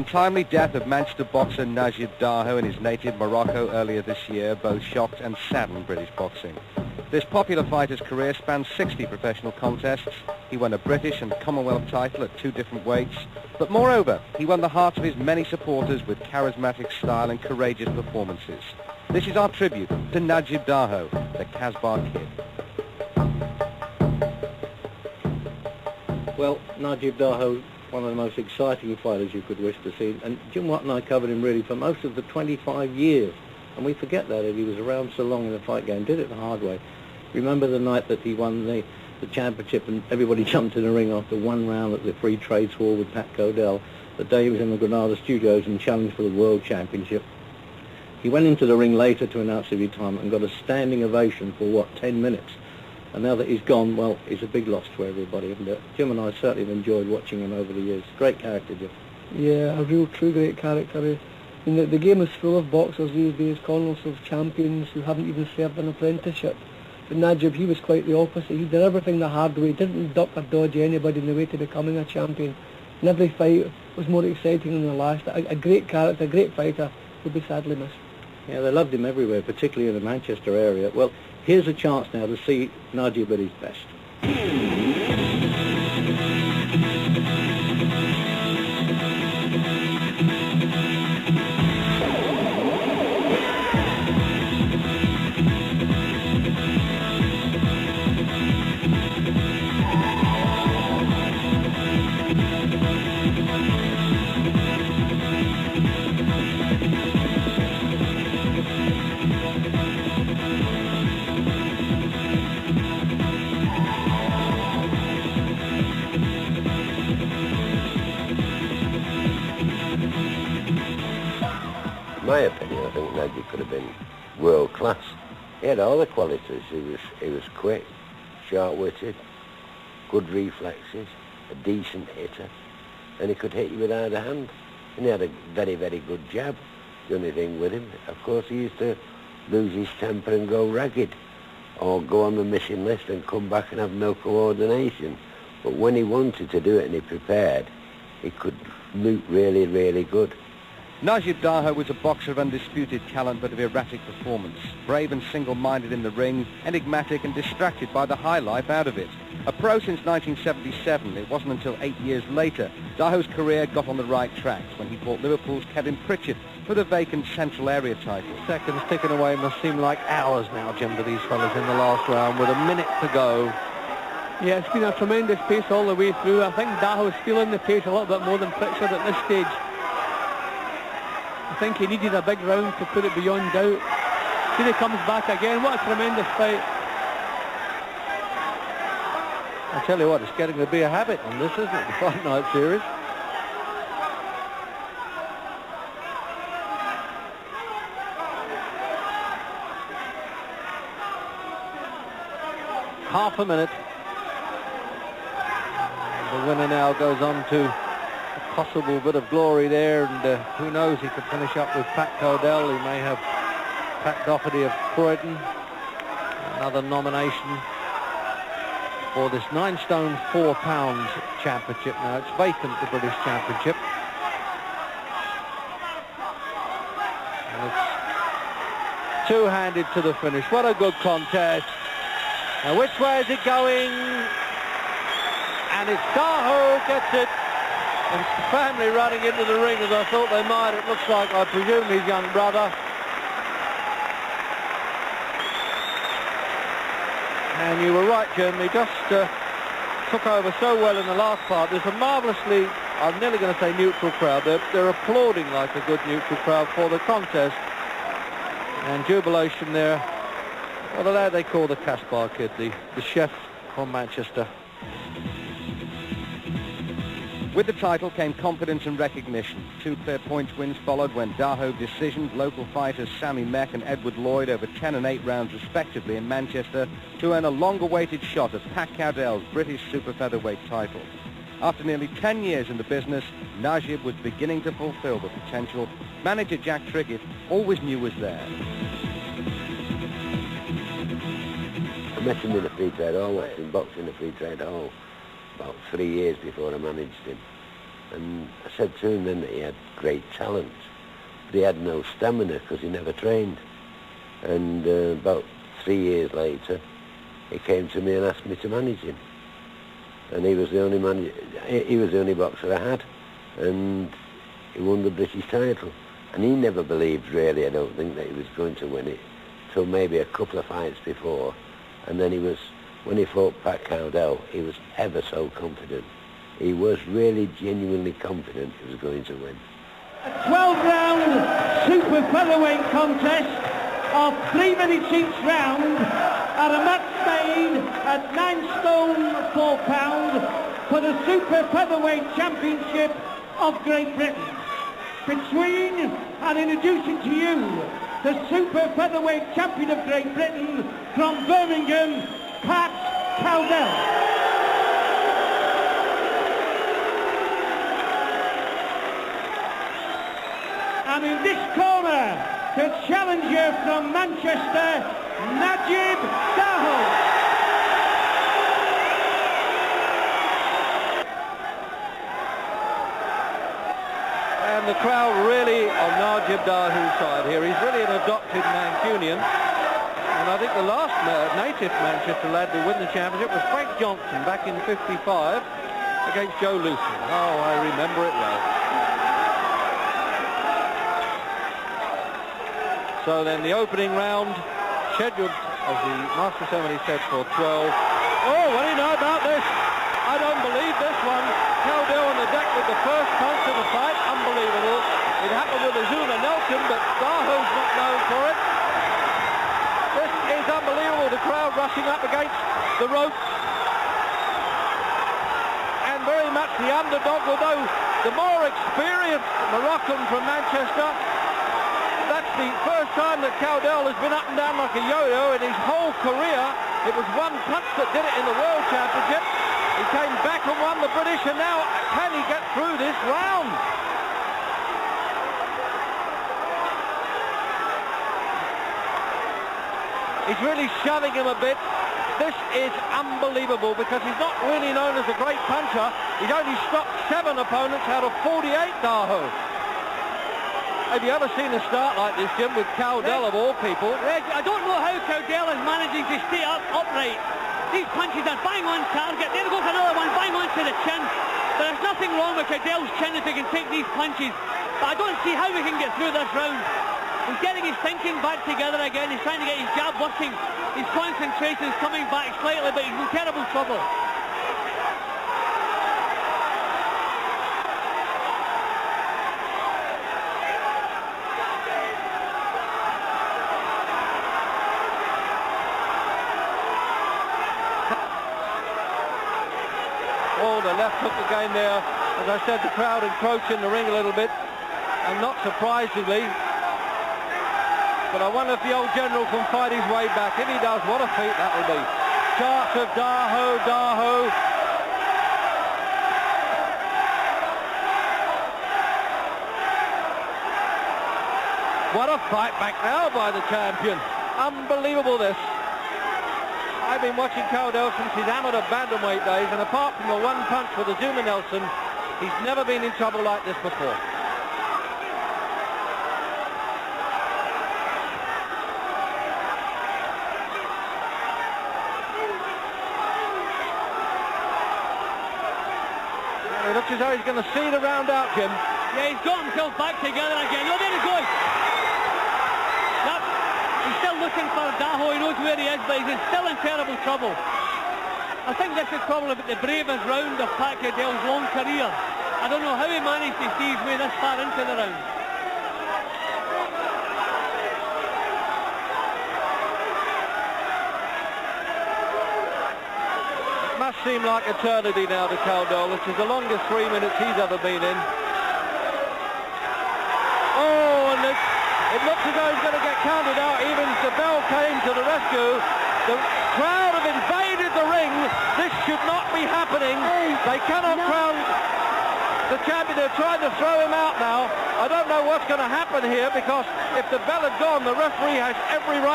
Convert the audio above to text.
Timely death of Manchester boxer Najib Daho in his native Morocco earlier this year both shocked and saddened British boxing. This popular fighter's career spans 60 professional contests. He won a British and Commonwealth title at 2 different weights. But moreover, he won the hearts of his many supporters with charismatic style and courageous performances. This is our tribute to Najib Daho, the Casbah Kid. Well, Najib Daho, one of the most exciting fighters you could wish to see, and Jim Watt and I covered him really for most of the 25 years, and we forget that he was around so long in the fight game, did it the hard way. Remember the night that he won the championship and everybody jumped in the ring after 1 round at the Free Trades Hall with Pat Codell, the day he was in the Granada studios and challenged for the World Championship. He went into the ring later to announce his retirement and got a standing ovation for, 10 minutes. And now that he's gone, well, it's a big loss to everybody. And Jim and I certainly have enjoyed watching him over the years. Great character, Jim. Yeah, a real true great character. I mean, the game is full of boxers these days, colonels of champions who haven't even served an apprenticeship. But Najib, he was quite the opposite. He did everything the hard way. He didn't duck or dodge anybody in the way to becoming a champion. And every fight was more exciting than the last. A great character, a great fighter, will be sadly missed. Yeah, they loved him everywhere, particularly in the Manchester area. Well, here's a chance now to see Najib at his best. In my opinion, I think Najib could have been world class. He had all the qualities. He was quick, sharp-witted, good reflexes, a decent hitter, and he could hit you with either hand. And he had a very, very good jab. The only thing with him, of course, he used to lose his temper and go ragged, or go on the missing list and come back and have no coordination. But when he wanted to do it and he prepared, he could look really, really good. Najib Daho was a boxer of undisputed talent but of erratic performance. Brave and single-minded in the ring, enigmatic and distracted by the high life out of it. A pro since 1977, it wasn't until 8 years later Daho's career got on the right tracks when he fought Liverpool's Kevin Pritchard for the vacant Central Area title. Seconds ticking away must seem like hours now, Jim, to these fellas in the last round with a minute to go. Yeah, it's been a tremendous pace all the way through. I think Daho's feeling the pace a little bit more than Pritchard at this stage. I think he needed a big round to put it beyond doubt. Here he comes back again. What a tremendous fight. I tell you what, it's getting to be a habit on this, isn't it? The Fight Night series. Half a minute. The winner now goes on to possible bit of glory there, and who knows, he could finish up with Pat Codell. He may have Pat Doherty of Croydon, another nomination for this 9 stone 4 pound championship. Now it's vacant, the British Championship, and it's two-handed to the finish. What a good contest. Now which way is it going? And it's Daho gets it. And the family running into the ring as I thought they might. It looks like, I presume, his young brother. And you were right, Jim. He just took over so well in the last part. There's a marvellously, I'm nearly going to say neutral crowd. They're applauding like a good neutral crowd for the contest. And jubilation there. What the lad they call the Casbah Kid, the chef from Manchester. With the title came confidence and recognition. 2 clear points wins followed when Daho decisioned local fighters Sammy Meck and Edward Lloyd over 10 and 8 rounds respectively in Manchester to earn a long-awaited shot at Pat Cowdell's British super featherweight title. After nearly 10 years in the business, Najib was beginning to fulfill the potential manager Jack Trickett always knew was there. I met him in the Free Trade Hall, watched him box in the Free Trade Hall about 3 years before I managed him. And I said to him then that he had great talent, but he had no stamina because he never trained. And about 3 years later, he came to me and asked me to manage him. And he was the only boxer I had, and he won the British title. And he never believed, really, I don't think, that he was going to win it, till maybe a couple of fights before. And then when he fought Pat Cowdell, he was ever so confident. He was really genuinely confident he was going to win. A 12-round super featherweight contest of 3 minutes each round at a match made at 9 stone 4 pound for the super featherweight championship of Great Britain. Between and introducing to you the super featherweight champion of Great Britain from Birmingham, Pat Cowdell. And in this corner, the challenger from Manchester, Najib Daho. And the crowd really on Najib Daho's side here. He's really an adopted Mancunian. And I think the last native Manchester lad to win the championship was Frank Johnson back in '55 against Joe Lucy. Oh, I remember it well. So then the opening round, scheduled, as the Master Ceremony said, for 12. Oh, what do you know about this? I don't believe this one. Cowdell on the deck with the first punch of the fight. Unbelievable. It happened with Azuma Nelson, but Daho's not known for it. This is unbelievable. The crowd rushing up against the ropes. And very much the underdog, although the more experienced Moroccan from Manchester. That's the first time that Cowdell has been up and down like a yo-yo in his whole career. It was one punch that did it in the World Championship. He came back and won the British, and now can he get through this round? He's really shoving him a bit. This is unbelievable because he's not really known as a great puncher. He's only stopped 7 opponents out of 48, Daho. Have you ever seen a start like this, Jim, with Cowdell of all people? Reg, I don't know how Cowdell is managing to stay upright. These punches are bang on target. There goes another one, bang on to the chin. There's nothing wrong with Cowdell's chin if he can take these punches. But I don't see how we can get through this round. He's getting his thinking back together again. He's trying to get his jab working. His concentration is coming back slightly, but he's in terrible trouble. Oh, the left hook again there. As I said, the crowd encroaching the ring a little bit. And not surprisingly, but I wonder if the old general can fight his way back. If he does, what a feat that will be. Charts of Daho, Daho. What a fight back now by the champion. Unbelievable this. I've been watching Cowdell since his amateur bantamweight days, and apart from the one punch with Azuma Nelson, he's never been in trouble like this before. And it looks as though he's going to see the round out, Jim. Yeah, he's got himself back together again. Oh, there he goes. He's still looking for Daho. He knows where he is, but he's still in terrible trouble. I think this is probably the bravest round of Pat Cowdell's long career. I don't know how he managed to see his way this far into the round. It must seem like eternity now to Cowdell. This is the longest 3 minutes he's ever been in. Oh, and it looks as though he's going to get counted out. Even the bell came to the rescue. The crowd have invaded the ring. This should not be happening. They cannot crown the champion. They're trying to throw him out now. I don't know what's going to happen here, because if the bell had gone, the referee has every right.